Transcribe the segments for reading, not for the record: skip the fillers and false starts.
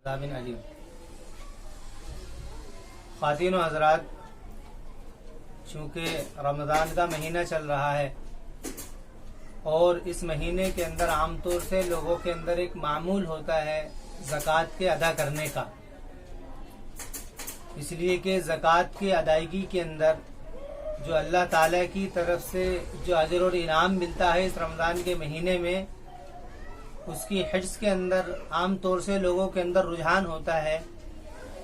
عذاب علیم۔ خواتین و حضرات، چونکہ رمضان کا مہینہ چل رہا ہے اور اس مہینے کے اندر عام طور سے لوگوں کے اندر ایک معمول ہوتا ہے زکوٰۃ کے ادا کرنے کا، اس لیے کہ زکوٰۃ کی ادائیگی کے اندر جو اللہ تعالیٰ کی طرف سے جو اجر اور انعام ملتا ہے اس رمضان کے مہینے میں، اس کی حرص کے اندر عام طور سے لوگوں کے اندر رجحان ہوتا ہے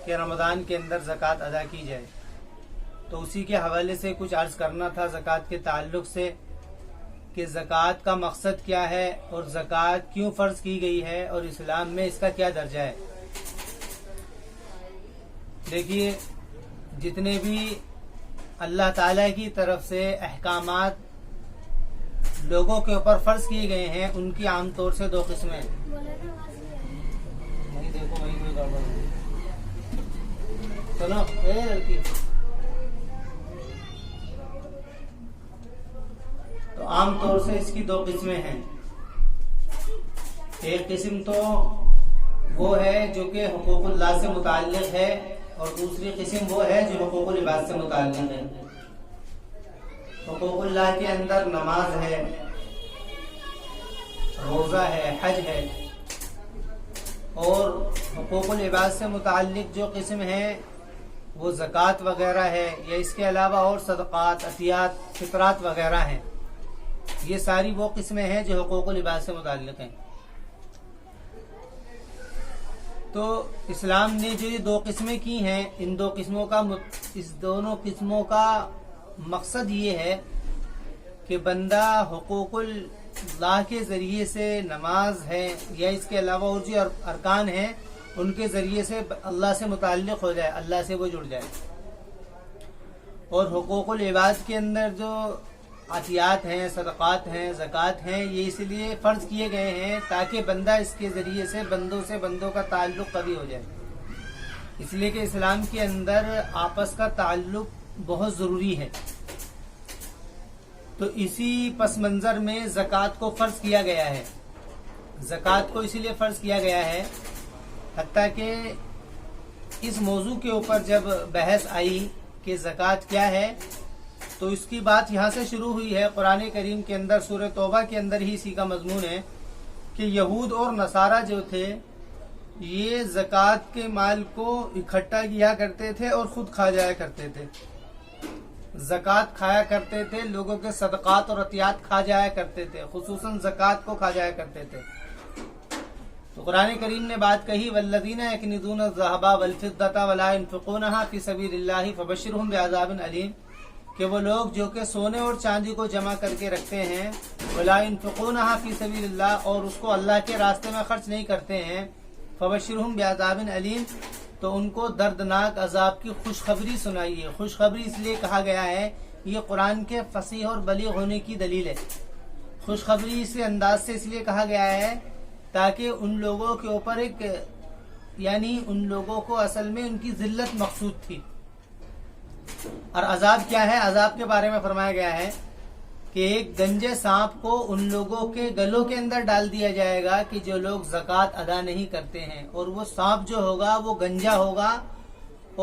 کہ رمضان کے اندر زکوٰۃ ادا کی جائے۔ تو اسی کے حوالے سے کچھ عرض کرنا تھا زکوٰۃ کے تعلق سے کہ زکوٰۃ کا مقصد کیا ہے اور زکوٰۃ کیوں فرض کی گئی ہے اور اسلام میں اس کا کیا درجہ ہے۔ دیکھیے، جتنے بھی اللہ تعالیٰ کی طرف سے احکامات لوگوں کے اوپر فرض کیے گئے ہیں، ان کی عام طور سے دو قسمیں ہیں۔ نہیں دیکھو وہی کوئی گڑبڑ ہوئی، چلو اے لڑکی، تو عام طور سے اس کی دو قسمیں ہیں۔ ایک قسم تو وہ ہے جو کہ حقوق اللہ سے متعلق ہے، اور دوسری قسم وہ ہے جو حقوق العباد سے متعلق ہے۔ حقوق اللہ کے اندر نماز ہے، روزہ ہے، حج ہے، اور حقوق العباد سے متعلق جو قسم ہے وہ زکوٰۃ وغیرہ ہے، یا اس کے علاوہ اور صدقات، عطیات، فطرات وغیرہ ہیں۔ یہ ساری وہ قسمیں ہیں جو حقوق العباد سے متعلق ہیں۔ تو اسلام نے جو یہ دو قسمیں کی ہیں، اس دونوں قسموں کا مقصد یہ ہے کہ بندہ حقوق اللہ کے ذریعے سے نماز ہے یا اس کے علاوہ اور جو ارکان ہیں ان کے ذریعے سے اللہ سے متعلق ہو جائے، اللہ سے وہ جڑ جائے۔ اور حقوق العباد کے اندر جو عطیات ہیں، صدقات ہیں، زکوٰۃ ہیں، یہ اس لیے فرض کیے گئے ہیں تاکہ بندہ اس کے ذریعے سے بندوں کا تعلق قوی ہو جائے۔ اس لیے کہ اسلام کے اندر آپس کا تعلق بہت ضروری ہے۔ تو اسی پس منظر میں زکوٰۃ کو فرض کیا گیا ہے۔ زکوٰۃ کو اسی لیے فرض کیا گیا ہے، حتیٰ کہ اس موضوع کے اوپر جب بحث آئی کہ زکوٰۃ کیا ہے تو اس کی بات یہاں سے شروع ہوئی ہے۔ قرآن کریم کے اندر سورہ توبہ کے اندر ہی اسی کا مضمون ہے کہ یہود اور نصارہ جو تھے یہ زکوٰۃ کے مال کو اکٹھا کیا کرتے تھے اور خود کھا جایا کرتے تھے۔ زکوٰۃ کھایا کرتے تھے، لوگوں کے صدقات اور عطیات کھا جایا کرتے تھے، خصوصاً زکوٰۃ کو کھا جایا کرتے تھے۔ تو قرآن کریم نے بات کہی، والذین یکنزون الذھب والفضة ولا ينفقونها فی سبیل اللہ فبشرھم بعذاب علیم، کہ وہ لوگ جو کہ سونے اور چاندی کو جمع کر کے رکھتے ہیں، ولا ينفقونها فی سبیل اللہ، اور اس کو اللہ کے راستے میں خرچ نہیں کرتے ہیں، فبشرھم بعذاب علیم، تو ان کو دردناک عذاب کی خوشخبری سنائیے۔ خوشخبری اس لیے کہا گیا ہے، یہ قرآن کے فصیح اور بلیغ ہونے کی دلیل ہے۔ خوشخبری اس انداز سے اس لیے کہا گیا ہے تاکہ ان لوگوں کے اوپر ان لوگوں کو اصل میں ان کی ذلت مقصود تھی۔ اور عذاب کیا ہے؟ عذاب کے بارے میں فرمایا گیا ہے کہ ایک گنجے سانپ کو ان لوگوں کے گلوں کے اندر ڈال دیا جائے گا کہ جو لوگ زکوٰۃ ادا نہیں کرتے ہیں، اور وہ سانپ جو ہوگا وہ گنجا ہوگا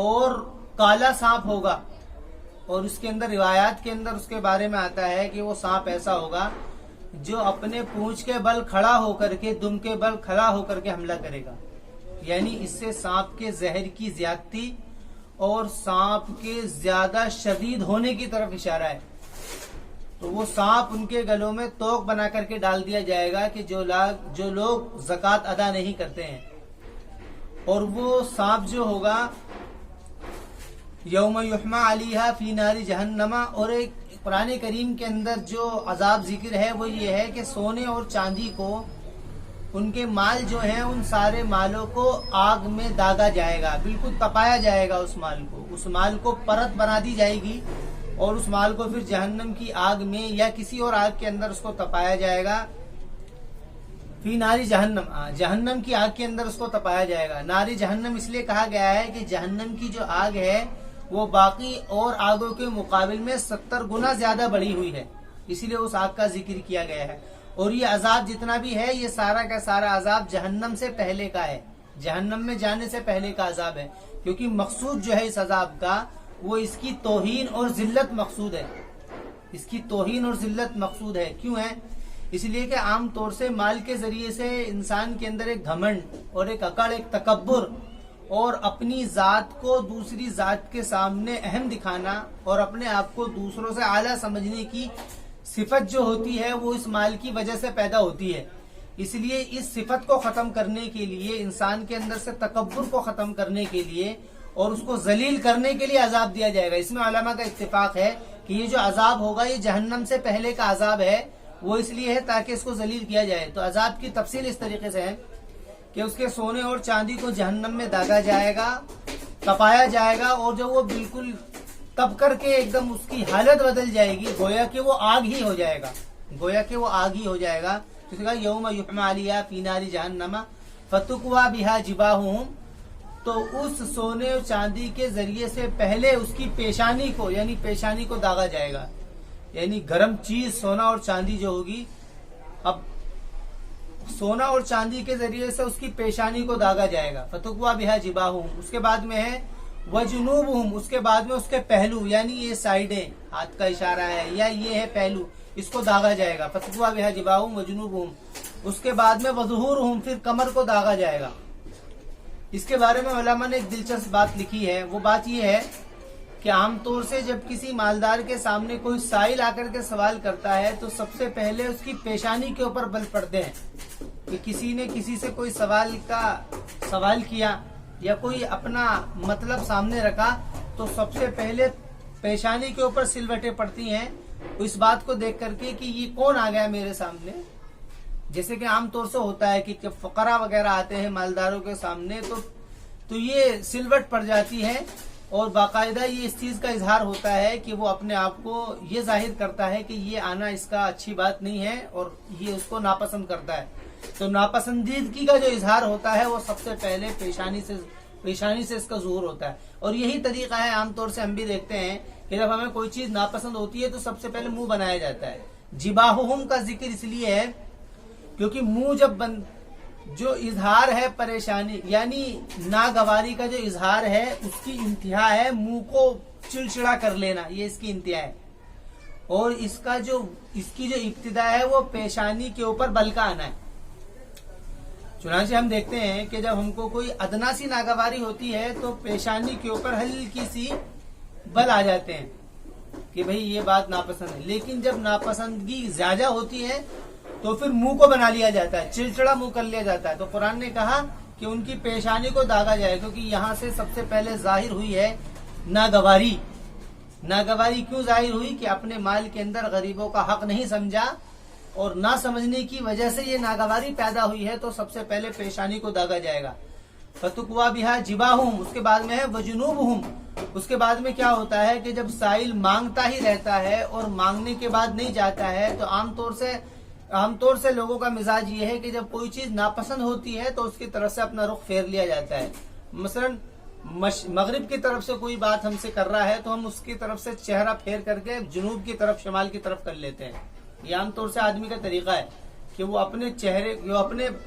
اور کالا سانپ ہوگا، اور اس کے اندر روایات کے اندر اس کے بارے میں آتا ہے کہ وہ سانپ ایسا ہوگا جو اپنے پونچھ کے بل کھڑا ہو کر کے، دم کے بل کھڑا ہو کر کے حملہ کرے گا۔ یعنی اس سے سانپ کے زہر کی زیادتی اور سانپ کے زیادہ شدید ہونے کی طرف اشارہ ہے۔ تو وہ سانپ ان کے گلوں میں توق بنا کر کے ڈال دیا جائے گا کہ جو لوگ زکوٰۃ ادا نہیں کرتے ہیں، اور وہ سانپ جو ہوگا یوم یحمى علیہا فی نار جہنم، اور ایک قرآن کریم کے اندر جو عذاب ذکر ہے وہ یہ ہے کہ سونے اور چاندی کو، ان کے مال جو ہیں، ان سارے مالوں کو آگ میں داغا جائے گا، بالکل تپایا جائے گا۔ اس مال کو پرت بنا دی جائے گی، اور اس مال کو پھر جہنم کی آگ میں یا کسی اور آگ کے اندر اس کو تپایا جائے گا۔ فی ناری جہنم، جہنم کی آگ کے اندر اس کو تپایا جائے گا۔ ناری جہنم اس لیے کہا گیا ہے کہ جہنم کی جو آگ ہے وہ باقی اور آگوں کے مقابل میں 70 گنا زیادہ بڑھی ہوئی ہے، اسی لیے اس آگ کا ذکر کیا گیا ہے۔ اور یہ عذاب جتنا بھی ہے یہ سارا کا سارا عذاب جہنم سے پہلے کا ہے، جہنم میں جانے سے پہلے کا عذاب ہے، کیونکہ مقصود جو ہے اس عذاب کا وہ اس کی توہین اور ذلت مقصود ہے، اس کی توہین اور ذلت مقصود ہے۔ کیوں ہے؟ اس لیے کہ عام طور سے مال کے ذریعے سے انسان کے اندر ایک گھمنڈ اور ایک اکڑ، ایک تکبر اور اپنی ذات کو دوسری ذات کے سامنے اہم دکھانا اور اپنے آپ کو دوسروں سے اعلیٰ سمجھنے کی صفت جو ہوتی ہے وہ اس مال کی وجہ سے پیدا ہوتی ہے۔ اس لیے اس صفت کو ختم کرنے کے لیے، انسان کے اندر سے تکبر کو ختم کرنے کے لیے اور اس کو ذلیل کرنے کے لیے عذاب دیا جائے گا۔ اس میں علماء کا اتفاق ہے کہ یہ جو عذاب ہوگا یہ جہنم سے پہلے کا عذاب ہے، وہ اس لیے ہے تاکہ اس کو ذلیل کیا جائے۔ تو عذاب کی تفصیل اس طریقے سے ہے کہ اس کے سونے اور چاندی کو جہنم میں داغا جائے گا، تپایا جائے گا، اور جب وہ بالکل تپ کر کے ایک دم اس کی حالت بدل جائے گی، گویا کہ وہ آگ ہی ہو جائے گا، گویا کہ وہ آگ ہی ہو جائے گا۔ تو کہا یوم یحمى علیہا فی نار جہنم فتکوی بہا جباہہم، تو اس سونے اور چاندی کے ذریعے سے پہلے اس کی پیشانی کو، یعنی پیشانی کو داغا جائے گا، یعنی گرم چیز سونا اور چاندی جو ہوگی، اب سونا اور چاندی کے ذریعے سے اس کی پیشانی کو داغا جائے گا، فتکوی بہا جباہہم۔ اس کے بعد میں ہے وجنوبہم، اس کے بعد میں اس کے پہلو، یعنی یہ سائڈیں، ہاتھ کا اشارہ ہے، یا یہ ہے پہلو، اس کو داغا جائے گا، فتکوی بہا جباہہم وجنوبہم۔ اس کے بعد میں وظہورہم، پھر کمر کو داغا جائے گا۔ اس کے بارے میں علماء نے ایک دلچسپ بات لکھی ہے، وہ بات یہ ہے کہ عام طور سے جب کسی مالدار کے سامنے کوئی سائل آ کر کے سوال کرتا ہے تو سب سے پہلے اس کی پیشانی کے اوپر بل پڑتے ہیں کہ کسی نے کسی سے کوئی سوال کیا یا کوئی اپنا مطلب سامنے رکھا تو سب سے پہلے پیشانی کے اوپر سلوٹیں پڑتی ہیں اس بات کو دیکھ کر کے کہ یہ کون آ گیا میرے سامنے۔ جیسے کہ عام طور سے ہوتا ہے کہ فقراء وغیرہ آتے ہیں مالداروں کے سامنے تو یہ سلوٹ پڑ جاتی ہے، اور باقاعدہ یہ اس چیز کا اظہار ہوتا ہے کہ وہ اپنے آپ کو یہ ظاہر کرتا ہے کہ یہ آنا اس کا اچھی بات نہیں ہے اور یہ اس کو ناپسند کرتا ہے۔ تو ناپسندیدگی کا جو اظہار ہوتا ہے وہ سب سے پہلے پیشانی سے اس کا ظہور ہوتا ہے، اور یہی طریقہ ہے عام طور سے ہم بھی دیکھتے ہیں کہ جب ہمیں کوئی چیز ناپسند ہوتی ہے تو سب سے پہلے منہ بنایا جاتا ہے۔ جباہہم کا ذکر اس لیے ہے کیونکہ منہ جب جو اظہار ہے پریشانی یعنی ناگواری کا جو اظہار ہے اس کی انتہا ہے منہ کو چڑچڑا کر لینا، یہ اس کی انتہا ہے، اور اس کی جو ابتدا ہے وہ پیشانی کے اوپر بل کا آنا ہے۔ چنانچہ ہم دیکھتے ہیں کہ جب ہم کو کوئی ادنا سی ناگواری ہوتی ہے تو پیشانی کے اوپر ہلکی سی بل آ جاتے ہیں کہ بھئی یہ بات ناپسند ہے، لیکن جب ناپسندگی زیادہ ہوتی ہے تو پھر منہ کو بنا لیا جاتا ہے، چڑچڑا منہ کر لیا جاتا ہے۔ تو قرآن نے کہا کہ ان کی پیشانی کو داغا جائے، کیونکہ یہاں سے سب سے پہلے ظاہر ہوئی ہے ناگواری۔ ناگواری کیوں ظاہر ہوئی؟ کہ اپنے مال کے اندر غریبوں کا حق نہیں سمجھا، اور نہ سمجھنے کی وجہ سے یہ ناگواری پیدا ہوئی ہے، تو سب سے پہلے پیشانی کو داغا جائے گا۔ فتکوی بہا جباہہم، اس کے بعد میں ہے وجنوبہم۔ اس کے بعد میں کیا ہوتا ہے کہ جب سائل مانگتا ہی رہتا ہے اور مانگنے کے بعد نہیں جاتا ہے تو عام طور سے لوگوں کا مزاج یہ ہے کہ جب کوئی چیز ناپسند ہوتی ہے تو اس کی طرف سے اپنا رخ پھیر لیا جاتا ہے۔ مثلا مغرب کی طرف سے کوئی بات ہم سے کر رہا ہے تو ہم اس کی طرف سے چہرہ پھیر کر کے جنوب کی طرف، شمال کی طرف کر لیتے ہیں۔ یہ عام طور سے آدمی کا طریقہ ہے کہ وہ اپنے چہرے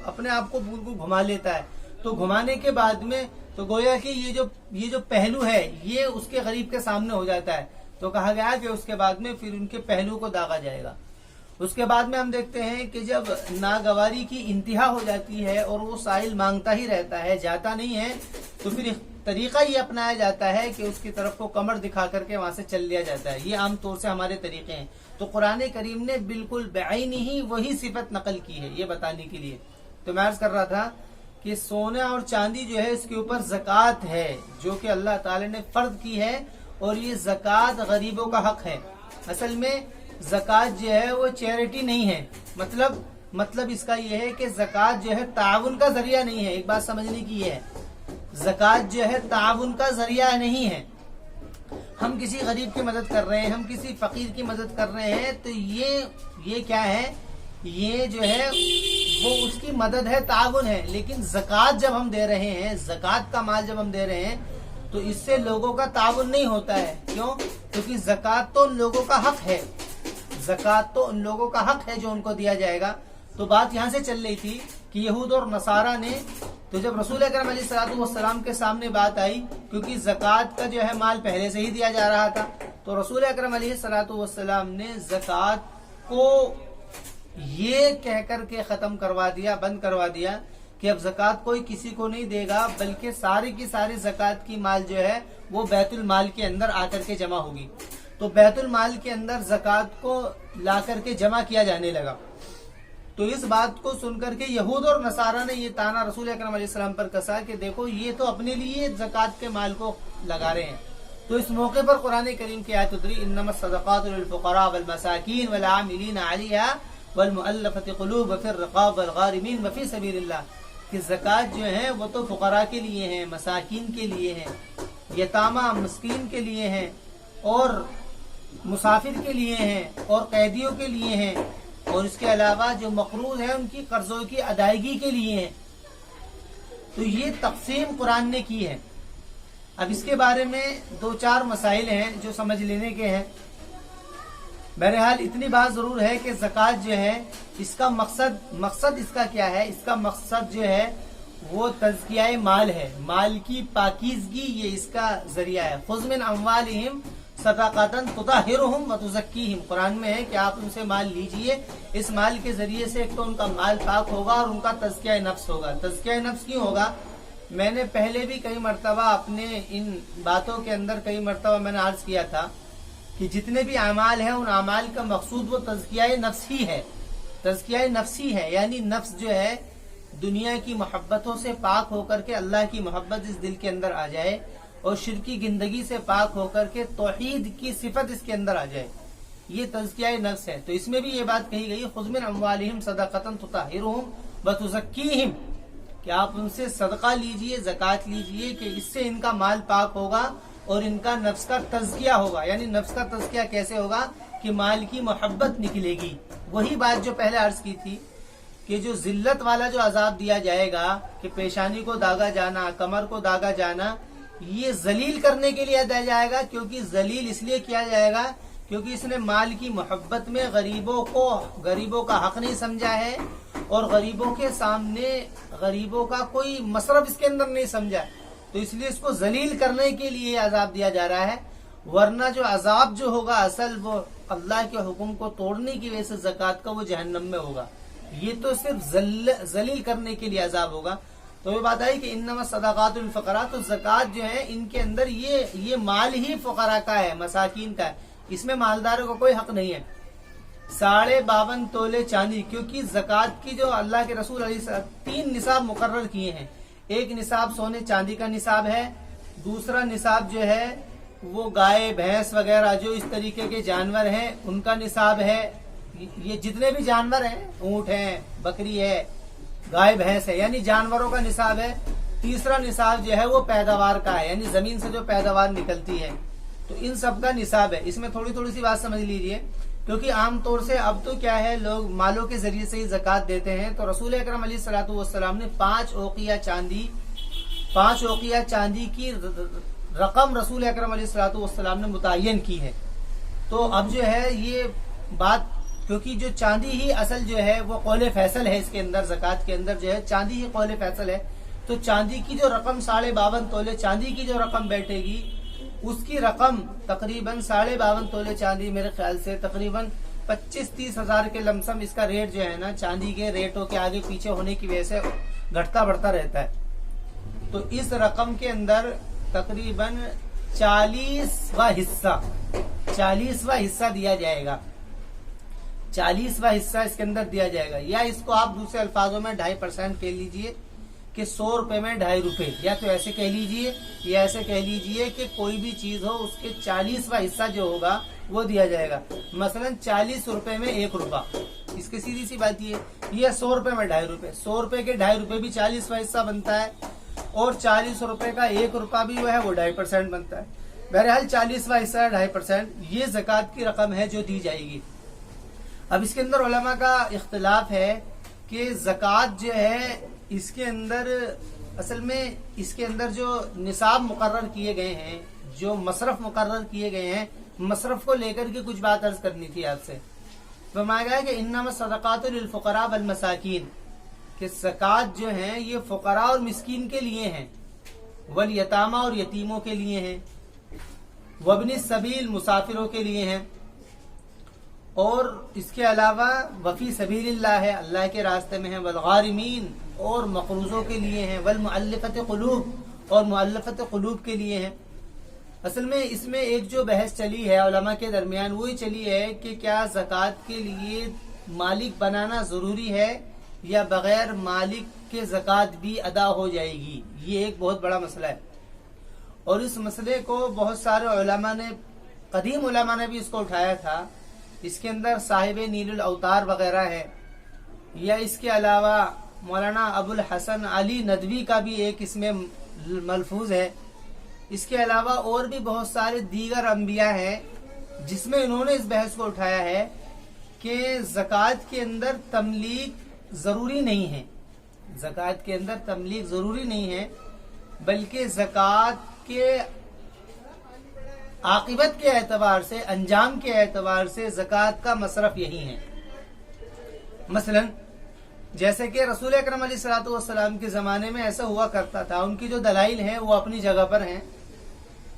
اپنے آپ کو بالکل گھما لیتا ہے۔ تو گھمانے کے بعد میں تو گویا کہ یہ جو پہلو ہے یہ اس کے غریب کے سامنے ہو جاتا ہے، تو کہا گیا کہ اس کے بعد میں پھر ان کے پہلو کو داغا جائے گا۔ اس کے بعد میں ہم دیکھتے ہیں کہ جب ناگواری کی انتہا ہو جاتی ہے اور وہ سائل مانگتا ہی رہتا ہے، جاتا نہیں ہے، تو پھر طریقہ یہ اپنایا جاتا ہے کہ اس کی طرف کو کمر دکھا کر کے وہاں سے چل لیا جاتا ہے۔ یہ عام طور سے ہمارے طریقے ہیں۔ تو قرآن کریم نے بالکل بعینی ہی وہی صفت نقل کی ہے یہ بتانے کے لیے۔ تو میں عرض کر رہا تھا کہ سونا اور چاندی جو ہے اس کے اوپر زکوٰۃ ہے جو کہ اللہ تعالی نے فرض کی ہے، اور یہ زکوٰۃ غریبوں کا حق ہے۔ اصل میں زکوٰۃ جو ہے وہ چیریٹی نہیں ہے، مطلب اس کا یہ ہے کہ زکوٰۃ جو ہے تعاون کا ذریعہ نہیں ہے۔ ایک بات سمجھنے کی یہ ہے، زکوٰۃ جو ہے تعاون کا ذریعہ نہیں ہے۔ ہم کسی غریب کی مدد کر رہے ہیں، ہم کسی فقیر کی مدد کر رہے ہیں، تو یہ کیا ہے؟ یہ جو ہے وہ اس کی مدد ہے، تعاون ہے۔ لیکن زکوٰۃ جب ہم دے رہے ہیں، زکوٰۃ کا مال جب ہم دے رہے ہیں تو اس سے لوگوں کا تعاون نہیں ہوتا ہے۔ کیوں؟ کیونکہ زکوٰۃ تو ان لوگوں کا حق ہے، زکوٰۃ تو ان لوگوں کا حق ہے جو ان کو دیا جائے گا۔ تو بات یہاں سے چل رہی تھی کہ یہود اور نصارہ نے، تو جب رسول اکرم علیہ الصلوۃ والسلام کے سامنے بات آئی، کیونکہ زکوٰۃ کا جو ہے مال پہلے سے ہی دیا جا رہا تھا، تو رسول اکرم علیہ الصلوۃ والسلام نے زکوٰۃ کو یہ کہہ کر کے ختم کروا دیا، بند کروا دیا کہ اب زکوٰۃ کوئی کسی کو نہیں دے گا، بلکہ ساری کی ساری زکوٰۃ کی مال جو ہے وہ بیت المال کے اندر آ کر کے جمع ہوگی۔ تو بیت المال کے اندر زکوٰۃ کو لا کر کے جمع کیا جانے لگا۔ تو اس بات کو سن کر کے یہود اور نصارہ نے یہ تانا رسول اکرم علیہ السلام پر کسا کہ دیکھو یہ تو اپنے لیے زکوٰۃ کے مال کو لگا رہے ہیں۔ تو اس موقع پر قرآن کریم کی آیت اتری، انما الصدقات للفقراء والمساکین والعاملین علیہا والمؤلفۃ قلوب وفی الرقاب والغارمین وفی سبیل اللہ، کہ زکوٰۃ جو ہے وہ تو فقراء کے لیے ہیں، مساکین کے لیے ہیں، یتامہ مسکین کے لیے ہیں، اور مسافر کے لیے ہیں، اور قیدیوں کے لیے ہیں، اور اس کے علاوہ جو مقروض ہیں ان کی قرضوں کی ادائیگی کے لیے ہیں۔ تو یہ تقسیم قرآن نے کی ہے۔ اب اس کے بارے میں 2-4 مسائل ہیں جو سمجھ لینے کے ہیں۔ بہرحال اتنی بات ضرور ہے کہ زکوٰۃ جو ہے اس کا مقصد اس کا کیا ہے؟ اس کا مقصد جو ہے وہ تزکیہ مال ہے، مال کی پاکیزگی، یہ اس کا ذریعہ ہے۔ خذ من اموالہم صدقۃ تطہرہم وتزکیہم، قرآن میں ہے کہ آپ ان سے مال لیجئے، اس مال کے ذریعے سے ایک تو ان کا مال پاک ہوگا اور ان کا تزکیہ نفس ہوگا۔ تزکیہ نفس کیوں ہوگا؟ میں نے پہلے بھی کئی مرتبہ اپنے ان باتوں کے اندر کئی مرتبہ میں نے عرض کیا تھا کہ جتنے بھی اعمال ہیں ان اعمال کا مقصود وہ تزکیہ نفس ہی ہے، تزکیہ نفسی ہے، یعنی نفس جو ہے دنیا کی محبتوں سے پاک ہو کر کے اللہ کی محبت اس دل کے اندر آ جائے، اور شرکی گندگی سے پاک ہو کر کے توحید کی صفت اس کے اندر آ جائے، یہ تزکیہ نفس ہے۔ تو اس میں بھی یہ بات کہی گئی، خذ من اموالہم صدقۃ تطہرہم وتزکیہم، کہ آپ ان سے صدقہ لیجئے، زکوٰۃ لیجئے، کہ اس سے ان کا مال پاک ہوگا اور ان کا نفس کا تزکیہ ہوگا۔ یعنی نفس کا تزکیہ کیسے ہوگا؟ کہ مال کی محبت نکلے گی۔ وہی بات جو پہلے عرض کی تھی کہ جو ذلت والا جو عذاب دیا جائے گا کہ پیشانی کو داغا جانا، کمر کو داغا جانا، یہ ذلیل کرنے کے لیے دیا جائے گا، کیونکہ ذلیل اس لیے کیا جائے گا کیونکہ اس نے مال کی محبت میں غریبوں کا حق نہیں سمجھا ہے، اور غریبوں کے سامنے غریبوں کا کوئی مصرف اس کے اندر نہیں سمجھا، تو اس لیے اس کو ذلیل کرنے کے لیے عذاب دیا جا رہا ہے۔ ورنہ جو عذاب جو ہوگا اصل وہ اللہ کے حکم کو توڑنے کی وجہ سے زکوٰۃ کا وہ جہنم میں ہوگا، یہ تو صرف ذلیل کرنے کے لیے عذاب ہوگا۔ تو یہ بات آئی کہ انما الصدقات للفقراء، تو زکوٰۃ جو ہے ان کے اندر یہ مال ہی فقراء کا ہے، مساکین کا ہے، اس میں مالداروں کو کوئی حق نہیں ہے۔ 52.5 تولے چاندی، کیونکہ زکوٰۃ کی جو اللہ کے رسول علیہ السلام 3 نصاب مقرر کیے ہیں، ایک نصاب سونے چاندی کا نصاب ہے، دوسرا نصاب جو ہے وہ گائے بھینس وغیرہ جو اس طریقے کے جانور ہیں ان کا نصاب ہے، یہ جتنے بھی جانور ہیں، اونٹ ہیں، بکری ہے، گائے بھینس ہے، یعنی جانوروں کا نصاب ہے۔ تیسرا نصاب جو ہے وہ پیداوار کا ہے، یعنی زمین سے جو پیداوار نکلتی ہے، تو ان سب کا نصاب ہے۔ اس میں تھوڑی سی بات سمجھ لیجئے، کیونکہ عام طور سے اب تو کیا ہے لوگ مالوں کے ذریعے سے ہی زکوٰۃ دیتے ہیں، تو رسول اکرم علیہ الصلوۃ والسلام نے 5 اوقیہ چاندی کی رقم رسول اکرم علیہ الصلوۃ والسلام نے متعین کی ہے۔ تو اب جو ہے یہ بات، کیونکہ جو چاندی ہی اصل جو ہے وہ قول فیصل ہے، اس کے اندر زکوٰۃ کے اندر جو ہے چاندی ہی قول فیصل ہے، تو چاندی کی جو رقم 52.5 تولے چاندی کی جو رقم بیٹھے گی، اس کی رقم تقریباً 52.5 تولے چاندی، میرے خیال سے تقریباً 25-30 ہزار کے لمسم اس کا ریٹ جو ہے نا، چاندی کے ریٹوں کے آگے پیچھے ہونے کی وجہ سے گھٹتا بڑھتا رہتا ہے، تو اس رقم کے اندر تقریباً 40واں حصہ دیا جائے گا، 40واں حصہ اس کے اندر دیا جائے گا، یا اس کو آپ دوسرے الفاظوں میں 2.5% کہہ لیجئے کہ 100 روپے میں 2.5 روپے، یا تو ایسے کہہ لیجئے یا ایسے کہہ لیجئے کہ کوئی بھی چیز ہو اس کے 40واں حصہ جو ہوگا وہ دیا جائے گا۔ مثلا 40 روپے میں 1 روپہ، اس کی سیدھی سی بات یہ 100 روپے میں 2.5 روپے، 100 روپے کے 2.5 روپے بھی 40واں حصہ بنتا ہے، اور 40 روپے کا 1 روپہ بھی وہ ہے وہ 2.5% بنتا ہے۔ بہرحال 40واں حصہ 2.5%، یہ زکوٰۃ کی رقم ہے جو دی جائے گی۔ اب اس کے اندر علماء کا اختلاف ہے کہ زکوٰۃ جو ہے اس کے اندر اصل میں اس کے اندر جو نصاب مقرر کیے گئے ہیں، جو مصرف مقرر کیے گئے ہیں، مصرف کو لے کر کے کچھ بات عرض کرنی تھی آپ سے۔ فرمایا گیا کہ انما الصدقات للفقراء والمساکین، کہ زکوٰۃ جو ہیں یہ فقراء اور مسکین کے لیے ہیں، والیتامى اور یتیموں کے لیے ہیں، وابن السبیل مسافروں کے لیے ہیں، اور اس کے علاوہ وفی سبیل اللہ ہے، اللہ کے راستے میں ہیں، والغارمین اور مقروضوں کے لیے ہیں، والمؤلفۃ قلوب اور مؤلفۃ قلوب کے لیے ہیں۔ اصل میں اس میں ایک جو بحث چلی ہے علماء کے درمیان وہی چلی ہے کہ کیا زکوٰۃ کے لیے مالک بنانا ضروری ہے یا بغیر مالک کے زکوٰۃ بھی ادا ہو جائے گی۔ یہ ایک بہت بڑا مسئلہ ہے، اور اس مسئلے کو بہت سارے علماء نے، قدیم علماء نے بھی اس کو اٹھایا تھا۔ اس کے اندر صاحب نیل الاوتار وغیرہ ہے، یا اس کے علاوہ مولانا ابو الحسن علی ندوی کا بھی ایک اس میں ملفوظ ہے۔ اس کے علاوہ اور بھی بہت سارے دیگر انبیاء ہیں جس میں انہوں نے اس بحث کو اٹھایا ہے کہ زکوٰۃ کے اندر تملیک ضروری نہیں ہے، زکوٰۃ کے اندر تملیک ضروری نہیں ہے، بلکہ زکوٰۃ کے عاقبت کے اعتبار سے، انجام کے اعتبار سے زکوٰۃ کا مصرف یہی ہے۔ مثلا جیسے کہ رسول اکرم علیہ الصلوۃ والسلام کے زمانے میں ایسا ہوا کرتا تھا، ان کی جو دلائل ہیں وہ اپنی جگہ پر ہیں،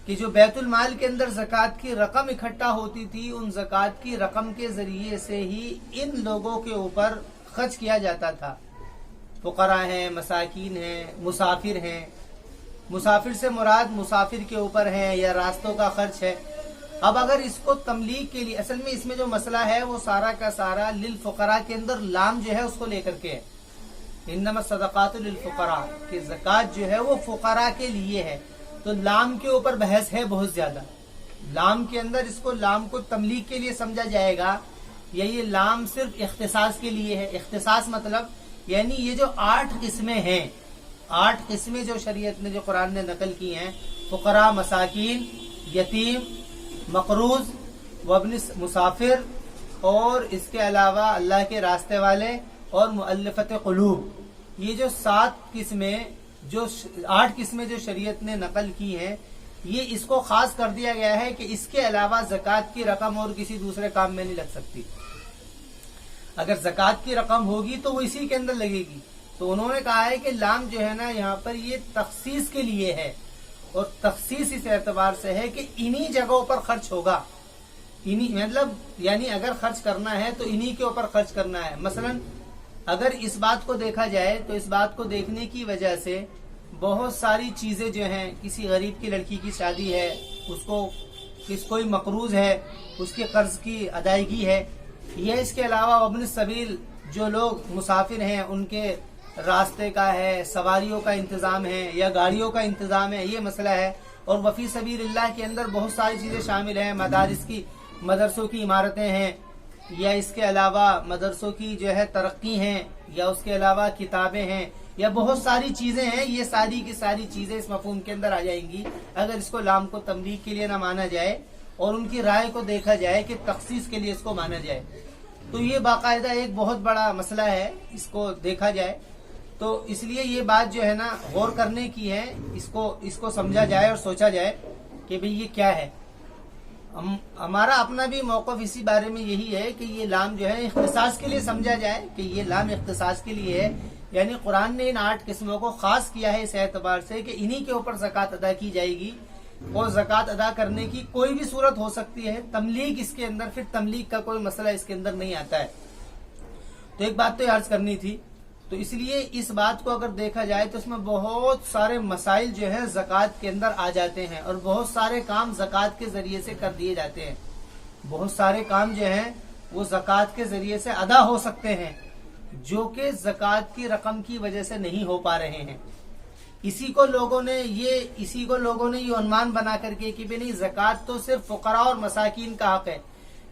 کہ جو بیت المال کے اندر زکوٰۃ کی رقم اکٹھا ہوتی تھی، ان زکوٰۃ کی رقم کے ذریعے سے ہی ان لوگوں کے اوپر خرچ کیا جاتا تھا۔ فقراء ہیں، مساکین ہیں، مسافر ہیں۔ مسافر سے مراد مسافر کے اوپر ہے یا راستوں کا خرچ ہے۔ اب اگر اس کو تملیغ کے لیے، اصل میں اس میں جو مسئلہ ہے وہ سارا کا سارا للفقراء کے اندر لام جو ہے اس کو لے کر کے ہے، انما الصدقات للفقراء، کہ زکوٰۃ جو ہے وہ فقراء کے لیے ہے، تو لام کے اوپر بحث ہے بہت زیادہ۔ لام کے اندر اس کو، لام کو تملیغ کے لیے سمجھا جائے گا یا یہ لام صرف اختصاص کے لیے ہے؟ اختصاص مطلب یعنی یہ جو 8 قسمیں ہیں، 8 قسمیں جو شریعت نے، جو قرآن نے نقل کی ہیں، فقراء، مساکین، یتیم، مقروض، وابن مسافر، اور اس کے علاوہ اللہ کے راستے والے اور مؤلفۃ قلوب، یہ جو 7 قسمیں، جو 8 قسمیں جو شریعت نے نقل کی ہیں، یہ اس کو خاص کر دیا گیا ہے کہ اس کے علاوہ زکوٰۃ کی رقم اور کسی دوسرے کام میں نہیں لگ سکتی۔ اگر زکوٰۃ کی رقم ہوگی تو وہ اسی کے اندر لگے گی۔ تو انہوں نے کہا ہے کہ لام جو ہے نا یہاں پر یہ تخصیص کے لیے ہے، اور تخصیص اس اعتبار سے ہے کہ انہی جگہوں پر خرچ ہوگا، انہی مطلب یعنی اگر خرچ کرنا ہے تو انہی کے اوپر خرچ کرنا ہے۔ مثلا اگر اس بات کو دیکھا جائے تو اس بات کو دیکھنے کی وجہ سے بہت ساری چیزیں جو ہیں، کسی غریب کی لڑکی کی شادی ہے، اس کو کوئی مقروض ہے، اس کے قرض کی ادائیگی ہے، یا اس کے علاوہ ابن السبیل جو لوگ مسافر ہیں ان کے راستے کا ہے، سواریوں کا انتظام ہے یا گاڑیوں کا انتظام ہے، یہ مسئلہ ہے۔ اور وفی سبیل اللہ کے اندر بہت ساری چیزیں شامل ہیں، مدرسوں کی عمارتیں ہیں، یا اس کے علاوہ مدرسوں کی جو ہے ترقی ہیں، یا اس کے علاوہ کتابیں ہیں، یا بہت ساری چیزیں ہیں۔ یہ ساری کی ساری چیزیں اس مفہوم کے اندر آ جائیں گی اگر اس کو لام کو تملیغ کے لیے نہ مانا جائے اور ان کی رائے کو دیکھا جائے کہ تخصیص کے لیے اس کو مانا جائے۔ تو یہ باقاعدہ ایک بہت بڑا مسئلہ ہے، اس کو دیکھا جائے تو اس لیے یہ بات جو ہے نا غور کرنے کی ہے، اس کو سمجھا جائے اور سوچا جائے کہ بھئی یہ کیا ہے۔ ہمارا اپنا بھی موقف اسی بارے میں یہی ہے کہ یہ لام جو ہے اختصاص کے لیے سمجھا جائے، کہ یہ لام اختصاص کے لیے ہے، یعنی قرآن نے ان 8 قسموں کو خاص کیا ہے اس اعتبار سے کہ انہی کے اوپر زکوٰۃ ادا کی جائے گی، اور زکوٰۃ ادا کرنے کی کوئی بھی صورت ہو سکتی ہے۔ تملیغ اس کے اندر، پھر تملیغ کا کوئی مسئلہ اس کے اندر نہیں آتا ہے۔ تو ایک بات تو یہ عرض کرنی تھی، تو اس لیے اس بات کو اگر دیکھا جائے تو اس میں بہت سارے مسائل جو ہیں زکوٰۃ کے اندر آ جاتے ہیں، اور بہت سارے کام زکوٰۃ کے ذریعے سے کر دیے جاتے ہیں، بہت سارے کام جو ہیں وہ زکوٰۃ کے ذریعے سے ادا ہو سکتے ہیں جو کہ زکوٰۃ کی رقم کی وجہ سے نہیں ہو پا رہے ہیں۔ اسی کو لوگوں نے یہ عنوان بنا کر کے کہ نہیں زکوٰۃ تو صرف فقراء اور مساکین کا حق ہے۔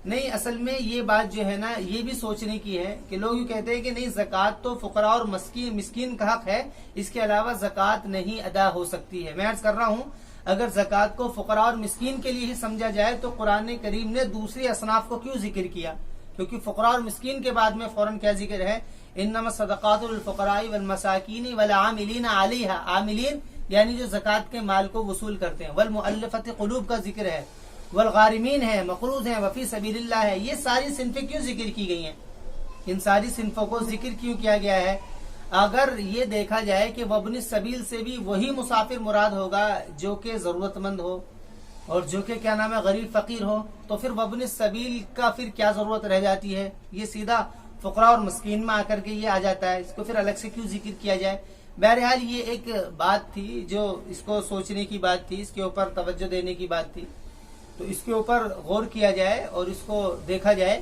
نہیں، اصل میں یہ بات جو ہے نا یہ بھی سوچنے کی ہے کہ لوگ یہ کہتے ہیں کہ نہیں زکوٰۃ تو فقراء اور مسکین کا حق ہے، اس کے علاوہ زکوٰۃ نہیں ادا ہو سکتی ہے۔ میں عرض کر رہا ہوں اگر زکوٰۃ کو فقراء اور مسکین کے لیے ہی سمجھا جائے تو قرآن کریم نے دوسری اصناف کو کیوں ذکر کیا؟ کیونکہ فقراء اور مسکین کے بعد میں فوراً کیا ذکر ہے؟ انما الصدقات للفقراء والمساکین والعاملین علیہا، عاملین یعنی جو زکوٰۃ کے مال کو وصول کرتے ہیں، والمؤلفۃ قلوب کا ذکر ہے، والغارمین ہے، مقروض ہیں، وفی سبیل اللہ ہے۔ یہ ساری صنفیں کیوں ذکر کی گئی ہیں؟ ان ساری صنفوں کو ذکر کیوں کیا گیا ہے؟ اگر یہ دیکھا جائے کہ وابن السبیل سے بھی وہی مسافر مراد ہوگا جو کہ ضرورت مند ہو اور جو کہ کیا نام ہے غریب فقیر ہو، تو پھر وابن السبیل کا پھر کیا ضرورت رہ جاتی ہے؟ یہ سیدھا فقراء اور مسکین میں آ کر کے یہ آ جاتا ہے، اس کو پھر الگ سے کیوں ذکر کیا جائے؟ بہرحال یہ ایک بات تھی جو اس کو سوچنے کی بات تھی، اس کے اوپر توجہ دینے کی بات تھی، تو اس کے اوپر غور کیا جائے اور اس کو دیکھا جائے۔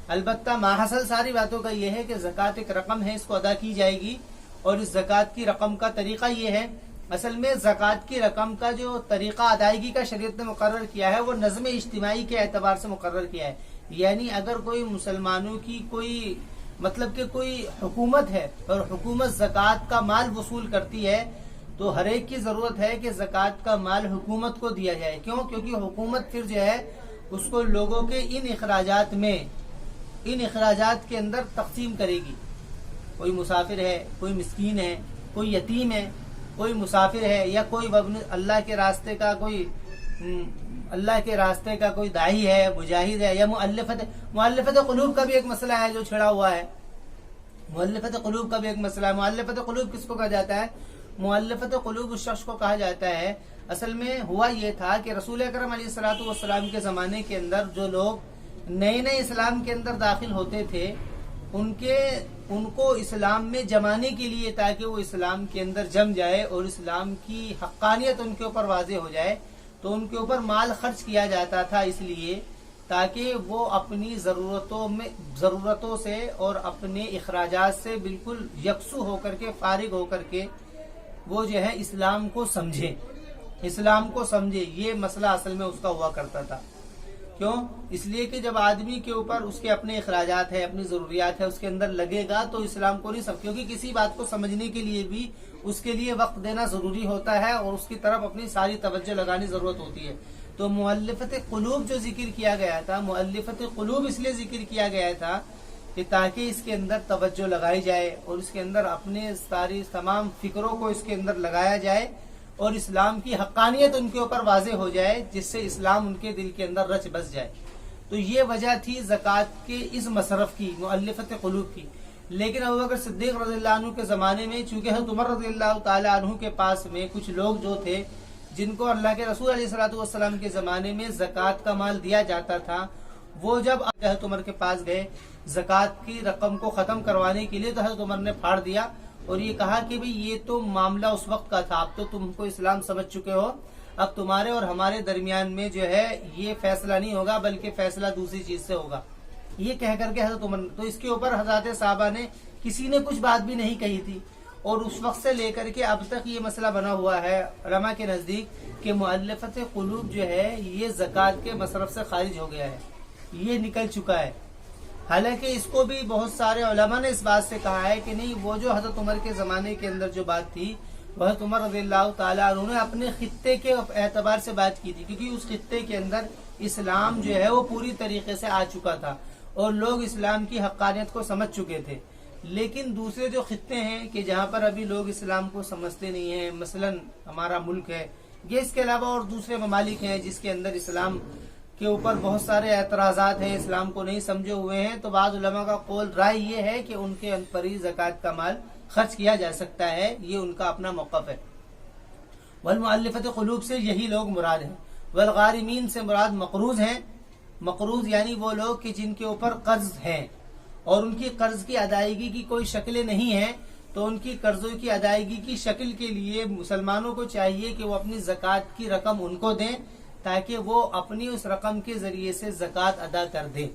البتہ ماحصل ساری باتوں کا یہ ہے کہ زکوٰۃ ایک رقم ہے، اس کو ادا کی جائے گی، اور اس زکوٰۃ کی رقم کا طریقہ یہ ہے، اصل میں زکوٰۃ کی رقم کا جو طریقہ ادائیگی کا شریعت نے مقرر کیا ہے وہ نظم اجتماعی کے اعتبار سے مقرر کیا ہے۔ یعنی اگر کوئی مسلمانوں کی کوئی مطلب کہ کوئی حکومت ہے اور حکومت زکوٰۃ کا مال وصول کرتی ہے تو ہر ایک کی ضرورت ہے کہ زکوٰۃ کا مال حکومت کو دیا جائے۔ کیوں؟ کیونکہ حکومت پھر جو ہے اس کو لوگوں کے ان اخراجات کے اندر تقسیم کرے گی۔ کوئی مسافر ہے، کوئی مسکین ہے، کوئی یتیم ہے، کوئی مسافر ہے، یا کوئی اللہ کے راستے کا کوئی داعی ہے، مجاہد ہے، یا مؤلفت قلوب کا بھی ایک مسئلہ ہے جو چھڑا ہوا ہے۔ مؤلفت قلوب کا بھی ایک مسئلہ ہے۔ مؤلفت قلوب کس کو کہا جاتا ہے؟ مؤلفت قلوب اس شخص کو کہا جاتا ہے، اصل میں ہوا یہ تھا کہ رسول اکرم علیہ الصلوۃ والسلام کے زمانے کے اندر جو لوگ نئے اسلام کے اندر داخل ہوتے تھے ان کو اسلام میں جمانے کے لیے، تاکہ وہ اسلام کے اندر جم جائے اور اسلام کی حقانیت ان کے اوپر واضح ہو جائے، تو ان کے اوپر مال خرچ کیا جاتا تھا، اس لیے تاکہ وہ اپنی ضرورتوں سے اور اپنے اخراجات سے بالکل یکسو ہو کر کے، فارغ ہو کر کے وہ جو ہے اسلام کو سمجھے۔ یہ مسئلہ اصل میں اس کا ہوا کرتا تھا۔ کیوں؟ اس لیے کہ جب آدمی کے اوپر اس کے اپنے اخراجات ہے، اپنی ضروریات ہے، اس کے اندر لگے گا تو اسلام کو نہیں سمجھ، کیونکہ کسی بات کو سمجھنے کے لیے بھی اس کے لیے وقت دینا ضروری ہوتا ہے اور اس کی طرف اپنی ساری توجہ لگانی ضرورت ہوتی ہے۔ تو مؤلفت قلوب جو ذکر کیا گیا تھا، مؤلفت قلوب اس لیے ذکر کیا گیا تھا کہ تاکہ اس کے اندر توجہ لگائی جائے اور اس کے اندر اپنے تمام فکروں کو اس کے اندر لگایا جائے اور اسلام کی حقانیت ان کے اوپر واضح ہو جائے، جس سے اسلام ان کے دل کے اندر رچ بس جائے۔ تو یہ وجہ تھی زکوٰۃ کے اس مصرف کی، مؤلفت قلوب کی۔ لیکن ابوبکر صدیق رضی اللہ عنہ کے زمانے میں چونکہ حضرت عمر رضی اللہ تعالی عنہ کے پاس میں کچھ لوگ جو تھے جن کو اللہ کے رسول علیہ الصلوۃ والسلام کے زمانے میں زکوٰۃ کا مال دیا جاتا تھا، وہ جب حضرت عمر کے پاس گئے زکوٰۃ کی رقم کو ختم کروانے کے لیے، تو حضرت عمر نے پھاڑ دیا اور یہ کہا کہ بھئی یہ تو معاملہ اس وقت کا تھا، اب تو تم کو اسلام سمجھ چکے ہو، اب تمہارے اور ہمارے درمیان میں جو ہے یہ فیصلہ نہیں ہوگا بلکہ فیصلہ دوسری چیز سے ہوگا۔ یہ کہہ کر کے حضرت عمر، تو اس کے اوپر حضرات صحابہ نے کسی نے کچھ بات بھی نہیں کہی تھی، اور اس وقت سے لے کر کے اب تک یہ مسئلہ بنا ہوا ہے علماء کے نزدیک کہ مؤلفت قلوب جو ہے یہ زکوٰۃ کے مصرف سے خارج ہو گیا ہے، یہ نکل چکا ہے۔ حالانکہ اس کو بھی بہت سارے علماء نے اس بات سے کہا ہے کہ نہیں، وہ جو حضرت عمر کے زمانے کے اندر جو بات تھی، وہ حضرت عمر رضی اللہ تعالیٰ عنہ نے اپنے خطے کے اعتبار سے بات کی تھی، کیونکہ اس خطے کے اندر اسلام جو ہے وہ پوری طریقے سے آ چکا تھا اور لوگ اسلام کی حقانیت کو سمجھ چکے تھے۔ لیکن دوسرے جو خطے ہیں کہ جہاں پر ابھی لوگ اسلام کو سمجھتے نہیں ہیں، مثلا ہمارا ملک ہے، یہ اس کے علاوہ اور دوسرے ممالک ہیں جس کے اندر اسلام کے اوپر بہت سارے اعتراضات ہیں، اسلام کو نہیں سمجھے ہوئے ہیں، تو بعض علماء کا قول رائے یہ ہے کہ ان کے پر ہی زکوٰۃ کا مال خرچ کیا جا سکتا ہے، یہ ان کا اپنا موقف ہے۔ والمؤلفت قلوب سے یہی لوگ مراد ہیں۔ والغارمین سے مراد مقروض ہیں۔ مقروض یعنی وہ لوگ کہ جن کے اوپر قرض ہیں اور ان کی قرض کی ادائیگی کی کوئی شکلیں نہیں ہیں، تو ان کی قرضوں کی ادائیگی کی شکل کے لیے مسلمانوں کو چاہیے کہ وہ اپنی زکوٰۃ کی رقم ان کو دیں، تاکہ وہ اپنی اس رقم کے ذریعے سے زکوٰۃ ادا کر دیں،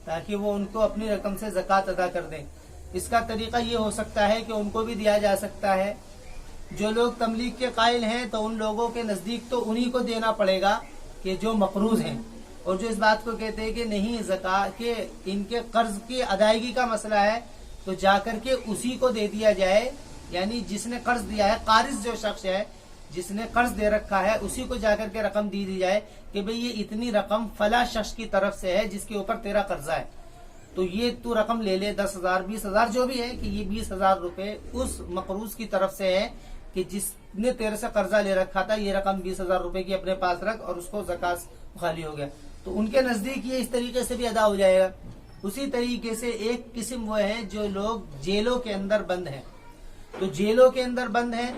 تاکہ وہ ان کو اپنی رقم سے زکوٰۃ ادا کر دیں۔ اس کا طریقہ یہ ہو سکتا ہے کہ ان کو بھی دیا جا سکتا ہے۔ جو لوگ تملیک کے قائل ہیں تو ان لوگوں کے نزدیک تو انہی کو دینا پڑے گا کہ جو مقروض ہیں، اور جو اس بات کو کہتے ہیں کہ نہیں زکوٰۃ کے ان کے قرض کی ادائیگی کا مسئلہ ہے تو جا کر کے اسی کو دے دیا جائے، یعنی جس نے قرض دیا ہے، قارض جو شخص ہے جس نے قرض دے رکھا ہے، اسی کو جا کر کے رقم دی جائے کہ بھئی یہ اتنی رقم فلاں شخص کی طرف سے ہے جس کے اوپر تیرا قرضہ ہے، تو یہ تو رقم لے لے، 10,000 20,000 جو بھی ہے، کہ یہ 20,000 روپے اس مقروض کی طرف سے ہے کہ جس نے تیرے سے قرضہ لے رکھا تھا، یہ رقم 20,000 روپے کی اپنے پاس رکھ، اور اس کو زکوٰۃ خالی ہو گیا، تو ان کے نزدیک یہ اس طریقے سے بھی ادا ہو جائے گا۔ اسی طریقے سے ایک قسم وہ ہے جو لوگ جیلوں کے اندر بند ہیں، تو جیلوں کے اندر بند ہیں،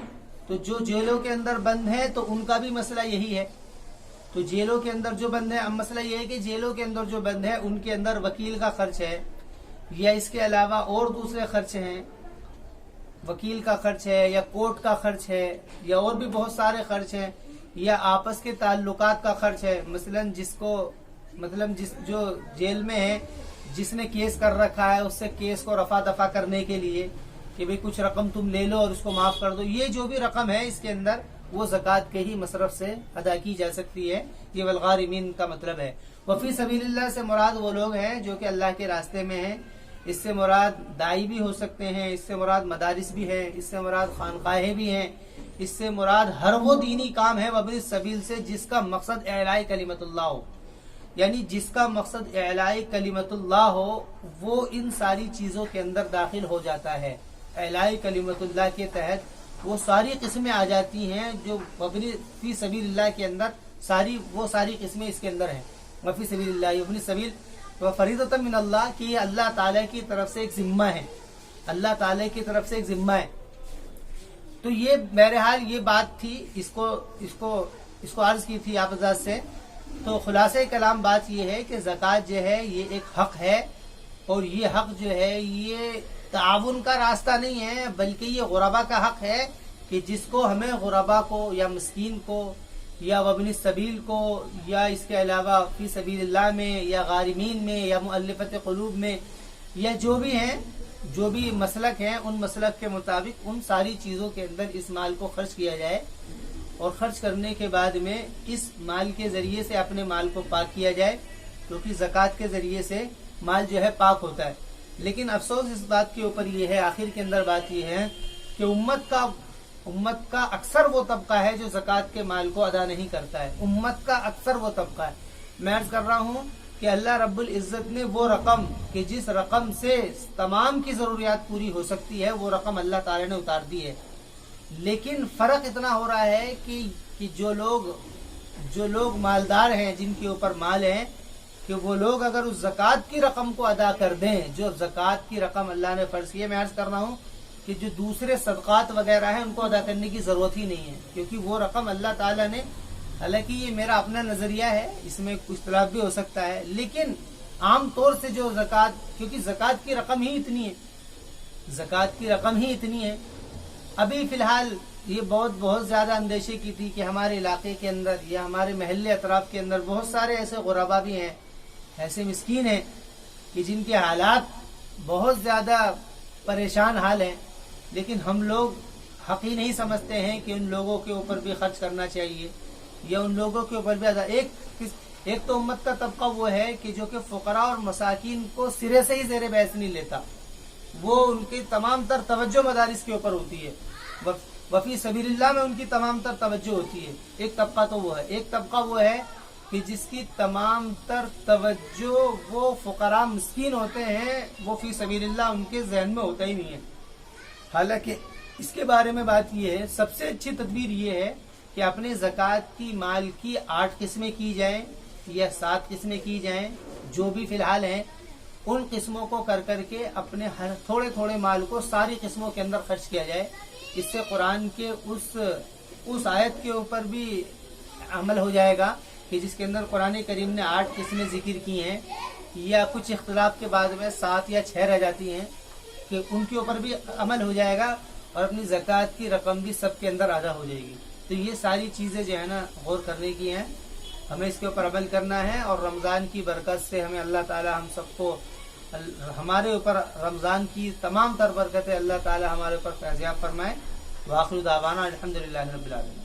تو جو جیلوں کے اندر بند ہیں تو ان کا بھی مسئلہ یہی ہے. تو جیلوں کے اندر جو بند ہیں، اب مسئلہ یہ ہے کہ جیلوں کے اندر جو بند ہیں ان کے اندر وکیل کا خرچ ہے، یا اس کے علاوہ اور دوسرے خرچ ہیں، وکیل کا خرچ ہے یا کورٹ کا خرچ ہے یا اور بھی بہت سارے خرچ ہیں، یا آپس کے تعلقات کا خرچ ہے. مثلا جس جو جیل میں ہے، جس نے کیس کر رکھا ہے، اس سے کیس کو رفع دفع کرنے کے لیے کہ بھئی کچھ رقم تم لے لو اور اس کو معاف کر دو، یہ جو بھی رقم ہے اس کے اندر وہ زکوٰۃ کے ہی مصرف سے ادا کی جا سکتی ہے. یہ والغارمین کا مطلب ہے. وفی سبیل اللہ سے مراد وہ لوگ ہیں جو کہ اللہ کے راستے میں ہیں. اس سے مراد دائی بھی ہو سکتے ہیں، اس سے مراد مدارس بھی ہیں، اس سے مراد خانقاہیں بھی ہیں، اس سے مراد ہر وہ دینی کام ہے وابن السبیل سے جس کا مقصد اعلاء کلمت اللہ ہو. یعنی جس کا مقصد اعلاء کلمت اللہ ہو وہ ان ساری چیزوں کے اندر داخل ہو جاتا ہے. اعلاء کلمت اللہ کے تحت وہ ساری قسمیں آ جاتی ہیں جو وابن فی سبیل اللہ کے اندر وہ ساری قسمیں اس کے اندر ہیں. وفی سبیل اللہ وابن السبیل فریضۃ من اللہ کی یہ اللہ تعالیٰ کی طرف سے ایک ذمہ ہے، اللہ تعالیٰ کی طرف سے ایک ذمہ ہے. تو یہ بہرحال یہ بات تھی، اس کو عرض کی تھی آپ حضرات سے. تو خلاصہ کلام بات یہ ہے کہ زکوٰۃ جو ہے یہ ایک حق ہے، اور یہ حق جو ہے یہ تعاون کا راستہ نہیں ہے بلکہ یہ غربا کا حق ہے کہ جس کو ہمیں غربا کو یا مسکین کو یا وابن السبیل کو یا اس کے علاوہ فی سبیل اللہ میں یا غارمین میں یا مؤلفت قلوب میں یا جو بھی ہیں، جو بھی مسلک ہیں، ان مسلک کے مطابق ان ساری چیزوں کے اندر اس مال کو خرچ کیا جائے، اور خرچ کرنے کے بعد میں اس مال کے ذریعے سے اپنے مال کو پاک کیا جائے، کیونکہ زکوٰۃ کے ذریعے سے مال جو ہے پاک ہوتا ہے. لیکن افسوس اس بات کے اوپر یہ ہے، آخر کے اندر بات یہ ہے کہ امت کا اکثر وہ طبقہ ہے جو زکوٰۃ کے مال کو ادا نہیں کرتا ہے. امت کا اکثر وہ طبقہ ہے. میں عرض کر رہا ہوں کہ اللہ رب العزت نے وہ رقم کہ جس رقم سے تمام کی ضروریات پوری ہو سکتی ہے وہ رقم اللہ تعالی نے اتار دی ہے. لیکن فرق اتنا ہو رہا ہے کہ جو لوگ مالدار ہیں، جن کے اوپر مال ہے، کہ وہ لوگ اگر اس زکوٰۃ کی رقم کو ادا کر دیں جو زکوٰۃ کی رقم اللہ نے فرض کی ہے. میں عرض کر رہا ہوں کہ جو دوسرے صدقات وغیرہ ہیں ان کو ادا کرنے کی ضرورت ہی نہیں ہے، کیونکہ وہ رقم اللہ تعالیٰ نے، حالانکہ یہ میرا اپنا نظریہ ہے، اس میں کچھ اختلاف بھی ہو سکتا ہے، لیکن عام طور سے جو زکوٰۃ، کیونکہ زکوٰۃ کی رقم ہی اتنی ہے. ابھی فی الحال یہ بہت زیادہ اندیشے کی تھی کہ ہمارے علاقے کے اندر یا ہمارے محلے اطراف کے اندر بہت سارے ایسے غربا بھی ہیں، ایسے مسکین ہیں کہ جن کے حالات بہت زیادہ پریشان حال ہیں، لیکن ہم لوگ حق ہی نہیں سمجھتے ہیں کہ ان لوگوں کے اوپر بھی خرچ کرنا چاہیے یا ان لوگوں کے اوپر بھی ایک تو امت کا طبقہ وہ ہے کہ جو کہ فقراء اور مساکین کو سرے سے ہی زیر بحث نہیں لیتا، وہ ان کی تمام تر توجہ مدارس کے اوپر ہوتی ہے، وفی سبیل اللہ میں ان کی تمام تر توجہ ہوتی ہے. ایک طبقہ تو وہ ہے. ایک طبقہ وہ ہے کہ جس کی تمام تر توجہ وہ فقراء مسکین ہوتے ہیں، وہ فی سبیل اللہ ان کے ذہن میں ہوتا ہی نہیں ہے. حالانکہ اس کے بارے میں بات یہ ہے، سب سے اچھی تدبیر یہ ہے کہ اپنے زکوٰۃ کی مال کی 8 قسمیں کی جائیں یا 7 قسمیں کی جائیں، جو بھی فی الحال ہیں، ان قسموں کو کر کے اپنے ہر تھوڑے مال کو ساری قسموں کے اندر خرچ کیا جائے. اس سے قرآن کے اس آیت کے اوپر بھی عمل ہو جائے گا کہ جس کے اندر قرآن کریم نے 8 قسمیں ذکر کی ہیں، یا کچھ اختلاف کے بعد میں 7 یا 6 رہ جاتی ہیں، کہ ان کے اوپر بھی عمل ہو جائے گا اور اپنی زکوٰۃ کی رقم بھی سب کے اندر ادا ہو جائے گی. تو یہ ساری چیزیں جو ہے نا غور کرنے کی ہیں، ہمیں اس کے اوپر عمل کرنا ہے، اور رمضان کی برکت سے ہمیں اللہ تعالی ہم سب کو، ہمارے اوپر رمضان کی تمام تر برکتیں اللہ تعالی ہمارے اوپر فیضیاب فرمائے. وآخر دعوانا الحمدللہ رب العالمین.